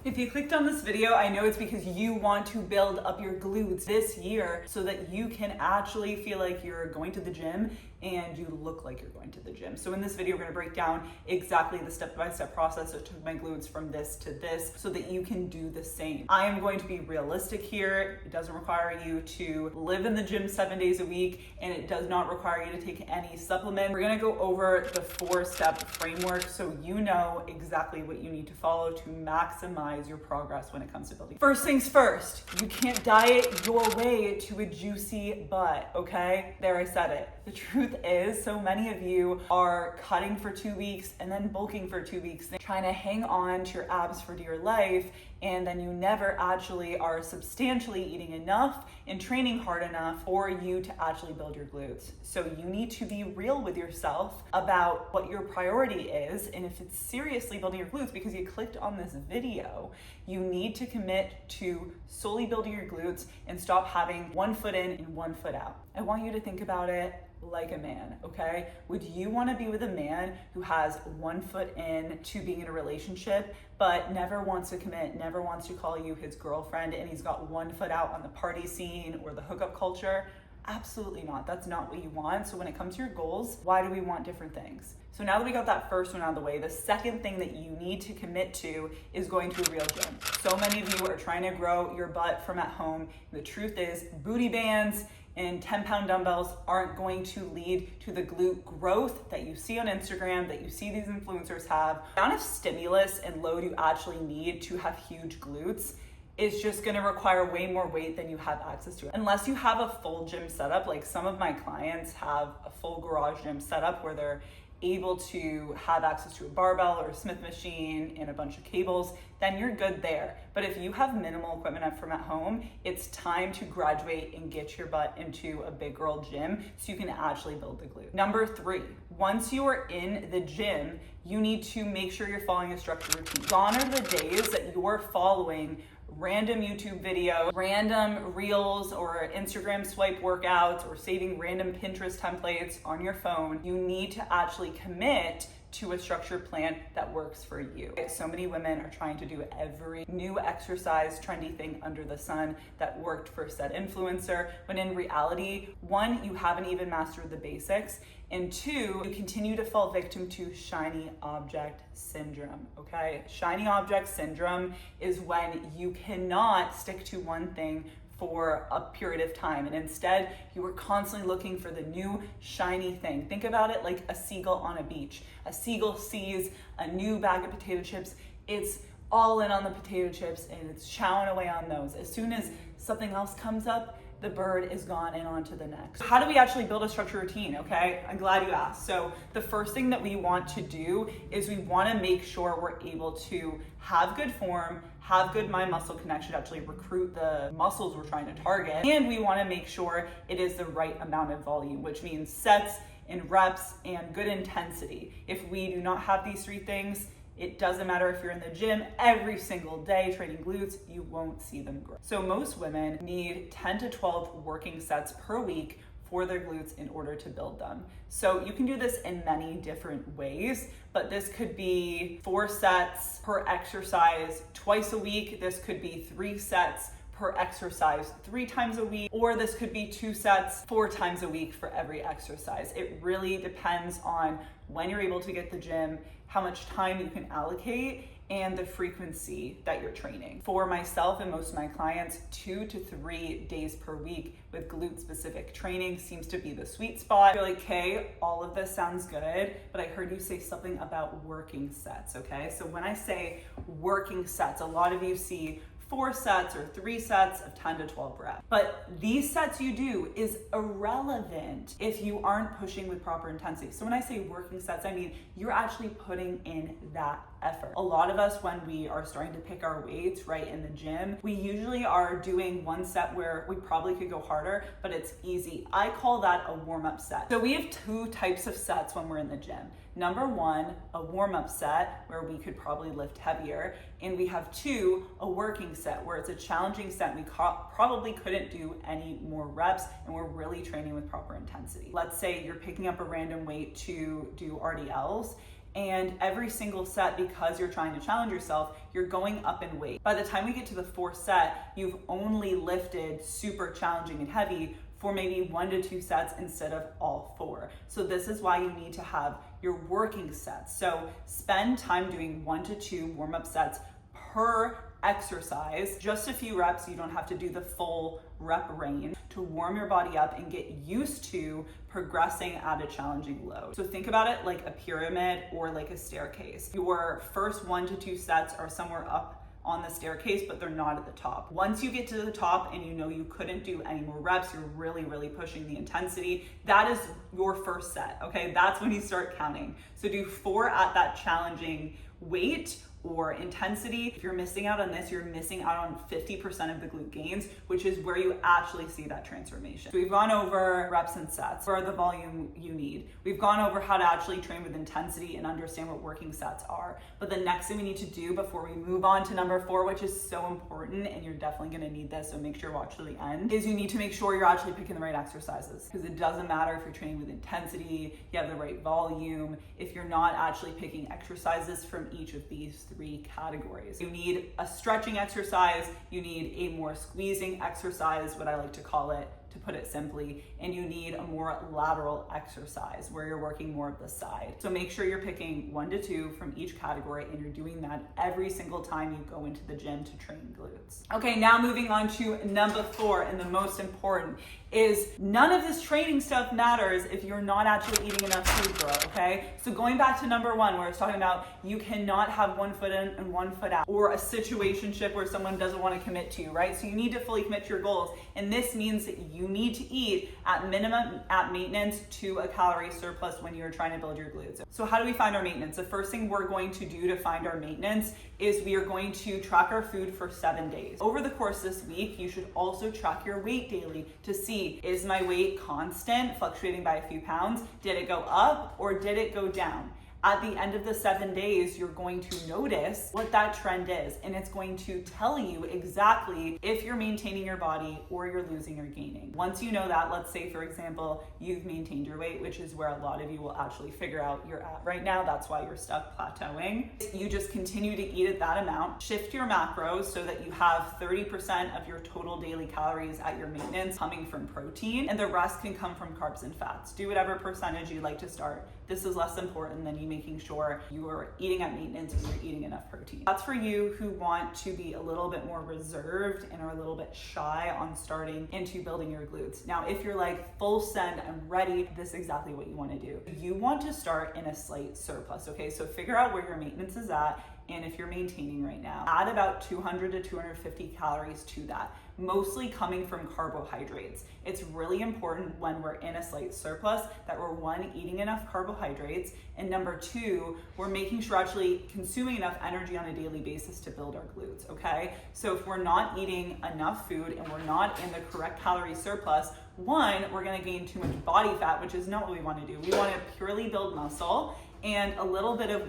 If you clicked on this video, I know it's because you want to build up your glutes this year so that you can actually feel like you're going to the gym and you look like you're going to the gym. So in this video, we're gonna break down exactly the step-by-step process that took my glutes from this to this so that you can do the same. I am going to be realistic here. It doesn't require you to live in the gym 7 days a week, and it does not require you to take any supplement. We're gonna go over the 4-step framework so you know exactly what you need to follow to maximize your progress when it comes to building. First things first, you can't diet your way to a juicy butt, okay? There, I said it. The truth is, so many of you are cutting for 2 weeks and then bulking for 2 weeks, trying to hang on to your abs for dear life, and then you never actually are substantially eating enough and training hard enough for you to actually build your glutes. So you need to be real with yourself about what your priority is, and if it's seriously building your glutes because you clicked on this video, you need to commit to solely building your glutes and stop having 1 foot in and 1 foot out. I want you to think about it like a man, okay? Would you want to be with a man who has 1 foot in to being in a relationship but never wants to commit, never wants to call you his girlfriend, and he's got 1 foot out on the party scene or the hookup culture? Absolutely not. That's not what you want. So when it comes to your goals, why do we want different things? So now that we got that first one out of the way, the second thing that you need to commit to is going to a real gym. So many of you are trying to grow your butt from at home. The truth is, booty bands and 10-pound dumbbells aren't going to lead to the glute growth that you see on Instagram, that you see these influencers have. The amount of stimulus and load you actually need to have huge glutes is just gonna require way more weight than you have access to. Unless you have a full gym setup, like some of my clients have a full garage gym setup where they're able to have access to a barbell or a Smith machine and a bunch of cables, then you're good there. But if you have minimal equipment from at home, it's time to graduate and get your butt into a big girl gym so you can actually build the glute. Number 3, once you are in the gym, you need to make sure you're following a structured routine. Gone are the days that you're following random YouTube videos, random reels or Instagram swipe workouts, or saving random Pinterest templates on your phone. You need to actually commit to a structured plan that works for you. So many women are trying to do every new exercise, trendy thing under the sun that worked for said influencer, when in reality, 1, you haven't even mastered the basics, and 2, you continue to fall victim to shiny object syndrome, okay? Shiny object syndrome is when you cannot stick to one thing for a period of time, and instead you are constantly looking for the new shiny thing. Think about it like a seagull on a beach. A seagull sees a new bag of potato chips, it's all in on the potato chips and it's chowing away on those. As soon as something else comes up, the bird is gone and on to the next. How do we actually build a structured routine, okay? I'm glad you asked. So the first thing that we want to do is we want to make sure we're able to have good form, have good mind-muscle connection to actually recruit the muscles we're trying to target, and we want to make sure it is the right amount of volume, which means sets and reps and good intensity. If we do not have these 3 things, it doesn't matter if you're in the gym every single day training glutes, you won't see them grow. So most women need 10 to 12 working sets per week for their glutes in order to build them. So you can do this in many different ways, but this could be 4 sets per exercise twice a week. This could be 3 sets per exercise 3 times a week, or this could be 2 sets 4 times a week for every exercise. It really depends on when you're able to get to the gym, how much time you can allocate, and the frequency that you're training. For myself and most of my clients, 2 to 3 days per week with glute specific training seems to be the sweet spot. You're like, okay, all of this sounds good, but I heard you say something about working sets, okay? So when I say working sets, a lot of you see 4 sets or 3 sets of 10 to 12 reps. But these sets you do is irrelevant if you aren't pushing with proper intensity. So when I say working sets, I mean you're actually putting in that effort. A lot of us, when we are starting to pick our weights right in the gym, we usually are doing 1 set where we probably could go harder, but it's easy. I call that a warm-up set. So we have 2 types of sets when we're in the gym. Number 1, a warm-up set where we could probably lift heavier, and we have 2, a working set where it's a challenging set. We probably couldn't do any more reps, and we're really training with proper intensity. Let's say you're picking up a random weight to do RDLs, And every single set, because you're trying to challenge yourself, you're going up in weight. By the time we get to the fourth set, you've only lifted super challenging and heavy for maybe 1 to 2 sets instead of all 4. So this is why you need to have your working sets. So spend time doing 1 to 2 warm-up sets per exercise, just a few reps. You don't have to do the full rep range to warm your body up and get used to progressing at a challenging load. So think about it like a pyramid or like a staircase. Your first 1 to 2 sets are somewhere up on the staircase, but they're not at the top. Once you get to the top and you know you couldn't do any more reps, you're really pushing the intensity, that is your first set, okay? That's when you start counting. So do 4 at that challenging weight or intensity. If you're missing out on this, you're missing out on 50% of the glute gains, which is where you actually see that transformation. So we've gone over reps and sets for the volume you need. We've gone over how to actually train with intensity and understand what working sets are. But the next thing we need to do before we move on to number 4, which is so important, and you're definitely gonna need this, so make sure you watch to the end, is you need to make sure you're actually picking the right exercises. Because it doesn't matter if you're training with intensity, you have the right volume, if you're not actually picking exercises from each of these 3 categories. You need a stretching exercise, you need a more squeezing exercise, what I like to call it, to put it simply, and you need a more lateral exercise where you're working more of the side. So make sure you're picking 1 to 2 from each category, and you're doing that every single time you go into the gym to train glutes. Okay, now moving on to number 4, and the most important is none of this training stuff matters if you're not actually eating enough food, bro, okay? So going back to number 1, where it's talking about you cannot have 1 foot in and 1 foot out, or a situationship where someone doesn't want to commit to you, right? So you need to fully commit to your goals, and this means that you need to eat at minimum, at maintenance, to a calorie surplus when you're trying to build your glutes. So how do we find our maintenance? The first thing we're going to do to find our maintenance is we are going to track our food for 7 days. Over the course this week, you should also track your weight daily to see, is my weight constant, fluctuating by a few pounds? Did it go up or did it go down? At the end of the 7 days, you're going to notice what that trend is, and it's going to tell you exactly if you're maintaining your body or you're losing or gaining. Once you know that, let's say, for example, you've maintained your weight, which is where a lot of you will actually figure out you're at right now. That's why you're stuck plateauing. You just continue to eat at that amount. Shift your macros so that you have 30% of your total daily calories at your maintenance coming from protein, and the rest can come from carbs and fats. Do whatever percentage you'd like to start. This is less important than you making sure you are eating at maintenance and you're eating enough protein. That's for you who want to be a little bit more reserved and are a little bit shy on starting into building your glutes. Now, if you're like full send, I'm ready, this is exactly what you want to do. You want to start in a slight surplus, okay? So figure out where your maintenance is at, and if you're maintaining right now, add about 200 to 250 calories to that, mostly coming from carbohydrates. It's really important when we're in a slight surplus that we're 1, eating enough carbohydrates, and number 2, we're making sure we're actually consuming enough energy on a daily basis to build our glutes, okay? So if we're not eating enough food and we're not in the correct calorie surplus, 1, we're gonna gain too much body fat, which is not what we wanna do. We wanna purely build muscle, and a little bit of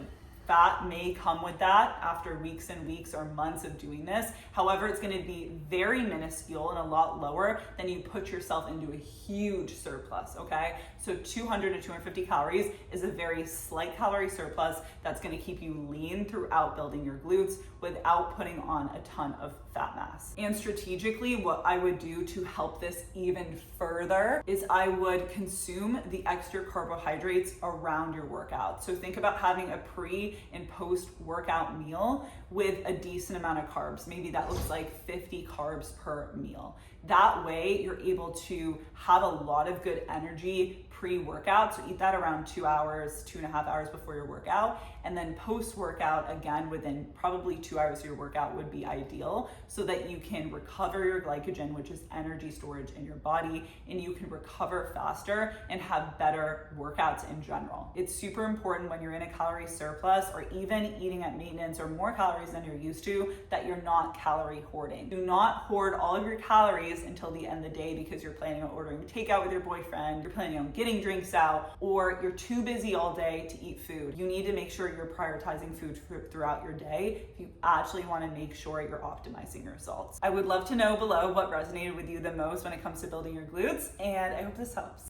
fat may come with that after weeks and weeks or months of doing this. However, it's gonna be very minuscule and a lot lower than you put yourself into a huge surplus, okay? So 200 to 250 calories is a very slight calorie surplus that's gonna keep you lean throughout building your glutes without putting on a ton of fat mass. And strategically, what I would do to help this even further is I would consume the extra carbohydrates around your workout. So think about having a pre and post-workout meal with a decent amount of carbs. Maybe that looks like 50 carbs per meal. That way, you're able to have a lot of good energy pre-workout. So eat that around 2 hours, 2.5 hours before your workout. And then post-workout, again, within probably 2 hours of your workout would be ideal, so that you can recover your glycogen, which is energy storage in your body, and you can recover faster and have better workouts in general. It's super important when you're in a calorie surplus or even eating at maintenance or more calories than you're used to, that you're not calorie hoarding. Do not hoard all of your calories until the end of the day because you're planning on ordering takeout with your boyfriend, you're planning on getting drinks out, or you're too busy all day to eat food. You need to make sure you're prioritizing food throughout your day if you actually want to make sure you're optimizing your results. I would love to know below what resonated with you the most when it comes to building your glutes, and I hope this helps.